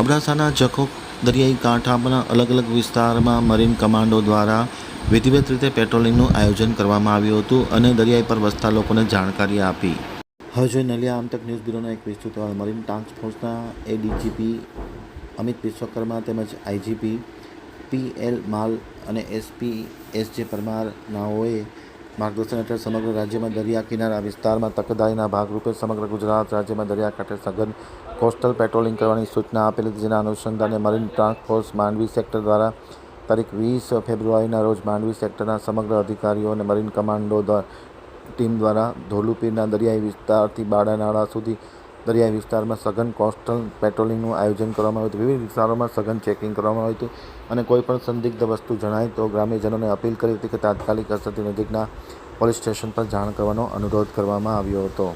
અબડાસાના જખો દરિયાઈ કાંઠાના અલગ અલગ વિસ્તારમાં મરીન કમાન્ડો દ્વારા વિધિવત રીતે પેટ્રોલિંગનું આયોજન કરવામાં આવ્યું હતું અને દરિયાઈ પર વસતા લોકોને જાણકારી આપી. હવે જોઈએ નલિયા આમતક ન્યૂઝ બ્યુરોનો એક વિસ્તૃત અહેવાલ. મરીન ટાસ્ક ફોર્સના એડીજીપી અમિત વિશ્વકર્મા તેમજ આઈજીપી પીએલ માલ અને એસપી એસજે પરમાર નાઓએ માર્ગદર્શન હેઠળ સમગ્ર રાજ્યમાં દરિયા કિનારા વિસ્તારમાં તકેદારીના ભાગરૂપે સમગ્ર ગુજરાત રાજ્યમાં દરિયાકાંઠે સઘન કોસ્ટલ પેટ્રોલિંગ કરવાની સૂચના આપેલી હતી. જેના અનુસંધાને marine task force Mandvi sector દ્વારા તારીખ 20 ફેબ્રુઆરીના રોજ માંડવી સેક્ટરના સમગ્ર અધિકારીઓ અને મરીન કમાન્ડો ટીમ દ્વારા ધોલુપીરના દરિયાઈ વિસ્તારથી બાડાનાળા સુધી દરિયાઈ વિસ્તારમાં સઘન કોસ્ટલ પેટ્રોલિંગનું આયોજન કરવામાં આવ્યું હતું. વિવિધ વિસ્તારોમાં સઘન ચેકિંગ કરવામાં આવ્યું હતું અને કોઈપણ સંદિગ્ધ વસ્તુ જણાય તો ગ્રામ્યજનોને અપીલ કરી હતી કે તાત્કાલિક અસરથી નજીકના પોલીસ સ્ટેશન પર જાણ કરવાનો અનુરોધ કરવામાં આવ્યો હતો.